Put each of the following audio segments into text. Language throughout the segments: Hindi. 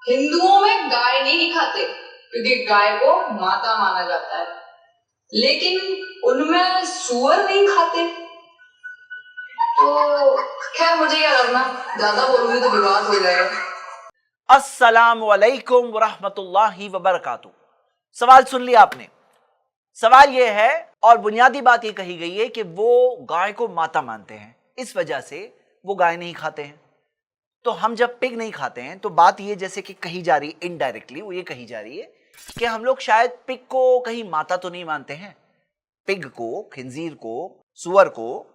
हिंदुओं में गाय नहीं खाते क्योंकि गाय को माता माना जाता है, लेकिन उनमें सुअर नहीं खाते। तो खैर, मुझे क्या करना, ज्यादा बोलूंगी तो विवाद हो जाएगा। अस्सलामु अलैकुम वरहमतुल्लाहि वबरकातुहू। सवाल सुन लिया आपने। सवाल यह है और बुनियादी बात यह कही गई है कि वो गाय को माता मानते हैं, इस वजह से वो गाय नहीं खाते हैं। तो हम जब पिग नहीं खाते हैं तो बात ये जैसे कि कही जा रही है इनडायरेक्टली, वो ये कही जा रही है कि हम लोग शायद पिग को कहीं माता तो नहीं मानते हैं। पिग को, खिंजीर को, सुअर को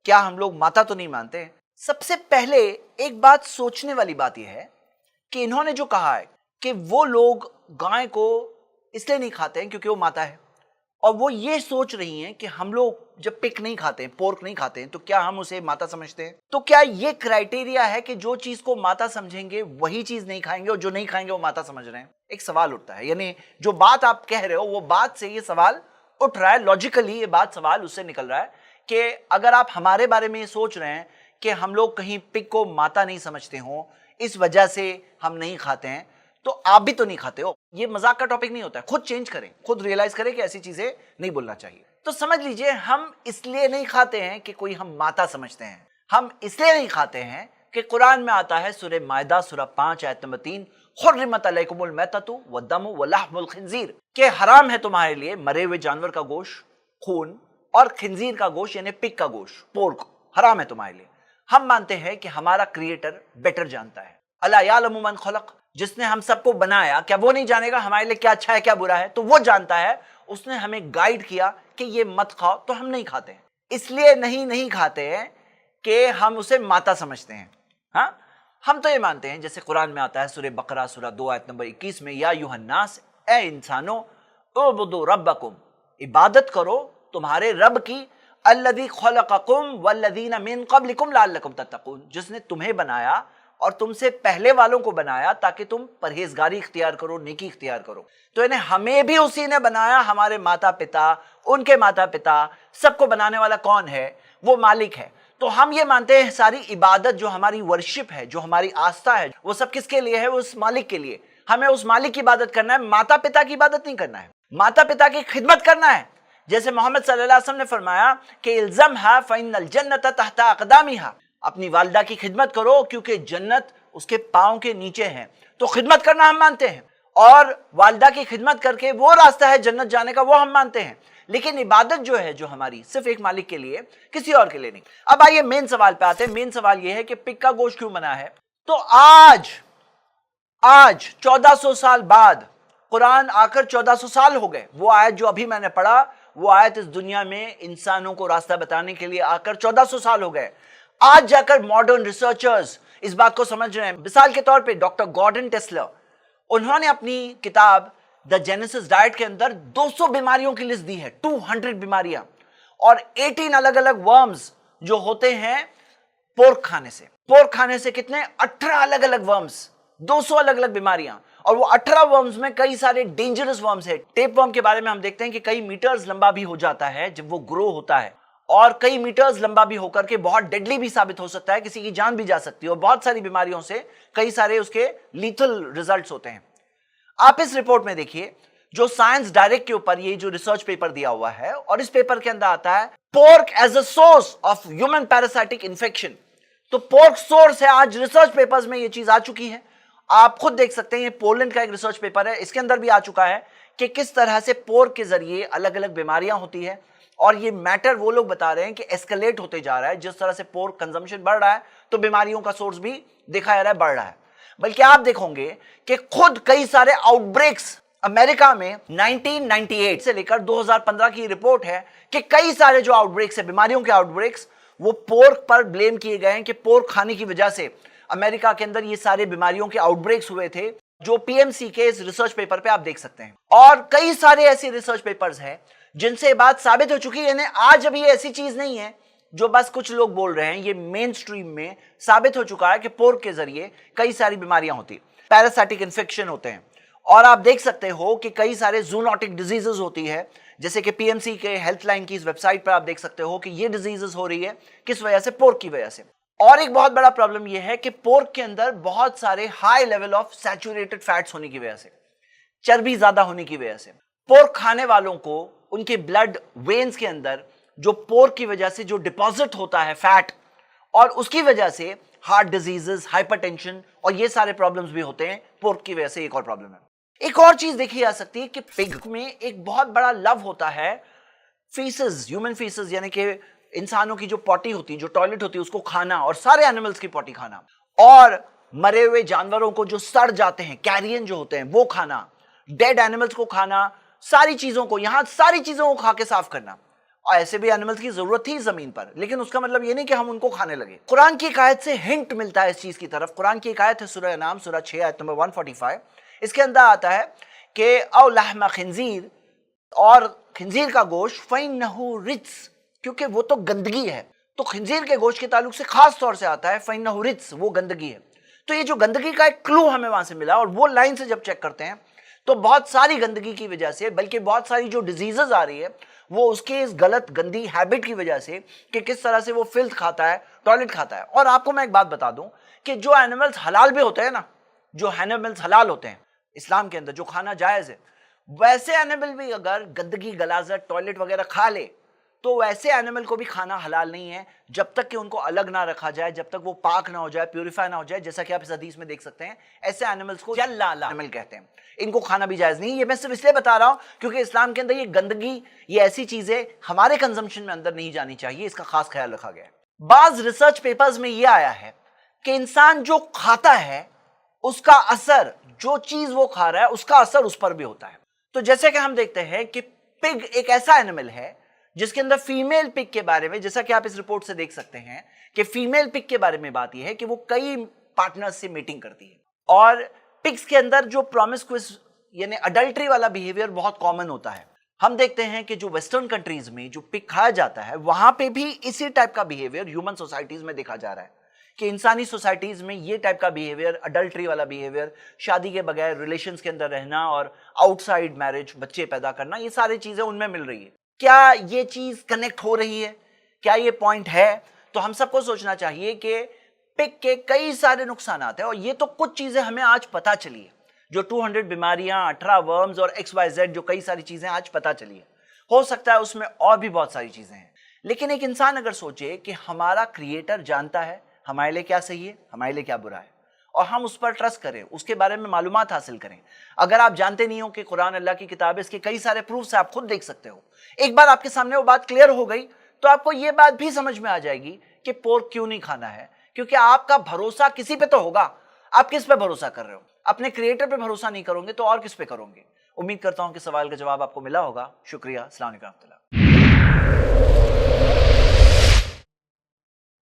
क्या हम लोग माता तो नहीं मानते हैं? सबसे पहले एक बात सोचने वाली बात यह है कि इन्होंने जो कहा है कि वो लोग गाय को इसलिए नहीं खाते हैं क्योंकि वो माता है, और वो ये सोच रही हैं कि हम लोग जब पिग नहीं खाते हैं, पोर्क नहीं खाते हैं, तो क्या हम उसे माता समझते हैं? तो क्या ये क्राइटेरिया है कि जो चीज को माता समझेंगे वही चीज नहीं खाएंगे और जो नहीं खाएंगे वो माता समझ रहे हैं? एक सवाल उठता है, यानी जो बात आप कह रहे हो वो बात से ये सवाल उठ रहा है। लॉजिकली ये बात सवाल उससे निकल रहा है कि अगर आप हमारे बारे में ये सोच रहे हैं कि हम लोग कहीं पिग को माता नहीं समझते हो, इस वजह से हम नहीं खाते हैं, तो आप भी तो नहीं खाते हो। ये मजाक का टॉपिक नहीं होता है। खुद चेंज करें, खुद रियलाइज करें कि ऐसी चीजें नहीं बोलना चाहिए। तो समझ लीजिए, हम इसलिए नहीं खाते हैं कि कोई हम माता समझते हैं। हम इसलिए नहीं खाते हैं कि कुरान में आता है, सूरह मायदा सूरह 5 आयत नंबर 3, हुर्रिमत अलैकुमुल मैततु वद्दमु वलहमुल खिंजीर, के हराम है तुम्हारे लिए मरे हुए जानवर का गोश्त, खून, और खिंजीर का गोश्त यानी पिग का गोश्त, पोर्क, हराम है तुम्हारे लिए। हम मानते हैं कि हमारा क्रिएटर बेटर जानता है। अला यालमु मन खलक, जिसने हम सबको बनाया, क्या वो नहीं जानेगा हमारे लिए क्या अच्छा है क्या बुरा है? तो वो जानता है, उसने हमें गाइड किया कि ये मत खाओ, तो हम नहीं खाते हैं। इसलिए नहीं खाते हैं कि हम उसे माता समझते हैं। हाँ, हम तो ये मानते हैं, जैसे कुरान में आता है सूरह बकरा सूरह 2 आयत नंबर 21 में, या युहन्नास, ए इंसानो, उबुदु रब्बकुम, इबादत करो तुम्हारे रब की, अल्लज़ी खलक़कुम वल्लज़ीना मिन क़ब्लिकुम लअल्लकुम तत्तक़ून, जिसने तुम्हें बनाया और तुमसे पहले वालों को बनाया ताकि तुम परहेजगारी इख्तियार करो, नेकी इख्तियार करो। तो यानी हमें भी उसी ने बनाया, हमारे माता पिता, उनके माता पिता, सबको बनाने वाला कौन है? वो मालिक है। तो हम ये मानते हैं सारी इबादत, जो हमारी वर्शिप है, जो हमारी आस्था है, वो सब किसके लिए है? वो उस मालिक के लिए। हमें उस मालिक की इबादत करना है, माता पिता की इबादत नहीं करना है। माता पिता की खिदमत करना है। जैसे मोहम्मद सल्लल्लाहु अलैहि वसल्लम ने फरमाया कि इल्ज़महा फ़इन्नल जन्नत तहता अक़दामिहा, अपनी वालिदा की खिदमत करो क्योंकि जन्नत उसके पांव के नीचे है। तो खिदमत करना हम मानते हैं, और वालिदा की खिदमत करके वो रास्ता है जन्नत जाने का, वो हम मानते हैं। लेकिन इबादत जो है, जो हमारी, सिर्फ एक मालिक के लिए, किसी और के लिए नहीं। अब आइए मेन सवाल पे आते हैं। मेन सवाल ये है कि पिग का गोश्त क्यों मना है? तो आज 1400 साल बाद, कुरान आकर 1400 साल हो गए। वो आयत जो अभी मैंने पढ़ा, वो आयत इस दुनिया में इंसानों को रास्ता बताने के लिए आकर 1400 साल हो गए। आज जाकर मॉडर्न रिसर्चर्स इस बात को समझ रहे हैं। मिसाल के तौर पे डॉक्टर गॉर्डन टेस्लर, उन्होंने अपनी किताब द जेनेसिस डाइट के अंदर 200 बीमारियों की लिस्ट दी है, 200 बीमारियां, और 18 अलग अलग वर्म्स जो होते हैं पोर्क खाने से। पोर्क खाने से कितने? 18 अलग अलग वर्म्स, 200 अलग अलग बीमारियां। और वो 18 वर्म्स में कई सारे डेंजरस वर्म्स है। टेप वर्म के बारे में हम देखते हैं कि कई मीटर्स लंबा भी हो जाता है जब वो ग्रो होता है, और कई मीटर्स लंबा भी होकर के बहुत डेडली भी साबित हो सकता है, किसी की जान भी जा सकती है। और बहुत सारी बीमारियों से कई सारे उसके लीथल रिजल्ट्स होते हैं। आप इस रिपोर्ट में देखिए, जो साइंस डायरेक्ट के ऊपर ये जो रिसर्च पेपर दिया हुआ है, और इस पेपर के अंदर आता है pork as a source of human parasitic infection. तो पोर्क सोर्स है। आज रिसर्च पेपर्स में ये चीज आ चुकी है, आप खुद देख सकते हैं। ये पोलैंड का एक रिसर्च पेपर है, इसके अंदर भी आ चुका है कि किस तरह से पोर्क के जरिए अलग अलग बीमारियां होती है। और ये मैटर वो लोग बता रहे हैं कि एस्केलेट होते जा रहा है। जिस तरह से पोर्क कंजम्पशन बढ़ रहा है, तो बीमारियों का सोर्स भी देखा जा रहा है बढ़ रहा है। बल्कि आप देखोगे कि खुद कई सारे आउटब्रेक्स अमेरिका में 1998 से लेकर 2015 की रिपोर्ट है कि कई सारे जो आउटब्रेक्स है, बीमारियों के आउटब्रेक्स, वो पोर्क पर ब्लेम किए गए हैं कि पोर्क खाने की वजह से अमेरिका के अंदर ये सारे बीमारियों के आउटब्रेक्स हुए थे, जो पीएमसी के इस रिसर्च पेपर पे आप देख सकते हैं। और कई सारे ऐसे रिसर्च पेपर्स हैं जिनसे बात साबित हो चुकी है। यानी आज अभी ऐसी चीज नहीं है जो बस कुछ लोग बोल रहे हैं, ये मेन स्ट्रीम में साबित हो चुका है कि पोर्क के जरिए कई सारी बीमारियां होती है, पैरासाइटिक इन्फेक्शन होते हैं। और आप देख सकते हो कि कई सारे जूनोटिक डिजीजेस होती है, जैसे कि पीएमसी के हेल्थ लाइन की इस वेबसाइट पर आप देख सकते हो कि ये डिजीजेस हो रही है किस वजह से? पोर्क की वजह से। और एक बहुत बड़ा प्रॉब्लम यह है कि पोर्क के अंदर बहुत सारे high level of saturated fats होने की वजह से, चर्बी ज्यादा होने की वजह से, पोर्क खाने वालों को उनके ब्लड वेन्स के अंदर जो पोर्क की वजह से जो डिपॉजिट होता है फैट, और उसकी वजह से हार्ट डिजीजेस, हाइपरटेंशन और ये सारे प्रॉब्लम्स भी होते हैं पोर्क की वजह से। एक और प्रॉब्लम है, एक और चीज देखी जा सकती है कि पिग में एक बहुत बड़ा लव होता है फीसेस, ह्यूमन फीसेस, यानी कि इंसानों की जो पॉटी होती है, जो टॉयलेट होती है, उसको खाना, और सारे एनिमल्स की पॉटी खाना, और मरे हुए जानवरों को जो सड़ जाते हैं, कैरियन जो होते हैं, वो खाना, डेड एनिमल्स को खाना, सारी चीजों को, यहां सारी चीजों को खा के साफ करना। और ऐसे भी एनिमल्स की जरूरत थी जमीन पर, लेकिन उसका मतलब ये नहीं कि हम उनको खाने लगे। कुरान की एक आयत से हिंट मिलता है इस चीज की तरफ। कुरान की एक आयत है सूरह नाम, सूरह 6 आयत नंबर 145। इसके अंदर आता है कि औ लहमा खिंजीर, और खिंजीर का गोश्त, फइन्नहु रिज्स, क्योंकि वो तो गंदगी है। तो खिंजीर के गोश्त के ताल्लुक से खास तौर से आता है फइन्नहु रिज्स, वो गंदगी है। तो ये जो गंदगी का एक क्लू हमें वहां से मिला, और वो लाइन से जब चेक करते हैं तो बहुत सारी गंदगी की वजह से, बल्कि बहुत सारी जो डिजीजेस आ रही है वो उसके इस गलत गंदी हैबिट की वजह से कि किस तरह से वो फिल्थ खाता है, टॉयलेट खाता है। और आपको मैं एक बात बता दूं कि जो एनिमल्स हलाल भी होते हैं ना, जो एनिमल्स हलाल होते हैं इस्लाम के अंदर, जो खाना जायज है, वैसे एनिमल भी अगर गंदगी, गलाजत, टॉयलेट वगैरह खा ले तो वैसे एनिमल को भी खाना हलाल नहीं है, जब तक कि उनको अलग ना रखा जाए, जब तक वो पाक ना हो जाए, प्यूरिफाई ना हो जाए। जैसा कि आप इस हदीस में देख सकते हैं, ऐसे एनिमल्स को जल्लाला एनिमल कहते हैं, इनको खाना भी जायज नहीं। ये मैं सिर्फ इसलिए बता रहा हूं क्योंकि इस्लाम के अंदर ये गंदगी, ये ऐसी चीजें हमारे कंजम्पशन में अंदर नहीं जानी चाहिए, इसका खास ख्याल रखा गया है। बाज रिसर्च पेपर्स में यह आया है कि इंसान जो खाता है उसका असर, जो चीज वो खा रहा है उसका असर उस पर भी होता है। तो जैसे कि हम देखते हैं कि पिग एक ऐसा एनिमल है जिसके अंदर फीमेल पिग के बारे में, जैसा कि आप इस रिपोर्ट से देख सकते हैं कि फीमेल पिग के बारे में बात यह है कि वो कई पार्टनर्स से मीटिंग करती है, और पिग्स के अंदर जो प्रोमिस्क्यूअस यानी अडल्ट्री वाला बिहेवियर बहुत कॉमन होता है। हम देखते हैं कि जो वेस्टर्न कंट्रीज में जो पिग खाया जाता है वहां पे भी इसी टाइप का बिहेवियर ह्यूमन सोसाइटीज में देखा जा रहा है कि इंसानी सोसाइटीज में ये टाइप का बिहेवियर, अडल्ट्री वाला बिहेवियर, शादी के बगैर रिलेशंस के अंदर रहना और आउटसाइड मैरिज, बच्चे पैदा करना, ये सारी चीजें उनमें मिल रही है। क्या ये चीज कनेक्ट हो रही है? क्या ये पॉइंट है? तो हम सबको सोचना चाहिए कि पिग के कई सारे नुकसान हैं, और ये तो कुछ चीजें हमें आज पता चली है, जो 200 बीमारियां, 18 वर्म्स और XYZ, जो कई सारी चीजें आज पता चली है। हो सकता है उसमें और भी बहुत सारी चीजें हैं, लेकिन एक इंसान अगर सोचे कि हमारा क्रिएटर जानता है हमारे लिए क्या सही है, हमारे लिए क्या बुरा है, और हम उस पर ट्रस्ट करें, उसके बारे में मालूमात हासिल करें। अगर आप जानते नहीं हो कि कुरान अल्लाह की किताब है, इसके कई सारे प्रूफ्स आप खुद देख सकते हो। एक बार आपके सामने वो बात क्लियर हो गई तो आपको ये बात भी समझ में आ जाएगी कि पोर्क क्यों नहीं खाना है, क्योंकि आपका भरोसा किसी पे तो होगा। आप किस पे भरोसा कर रहे हो? अपने क्रिएटर पे भरोसा नहीं करोगे तो और किस पे करोगे? उम्मीद करता हूं कि सवाल का जवाब आपको मिला होगा। शुक्रिया। अस्सलाम वालेकुम।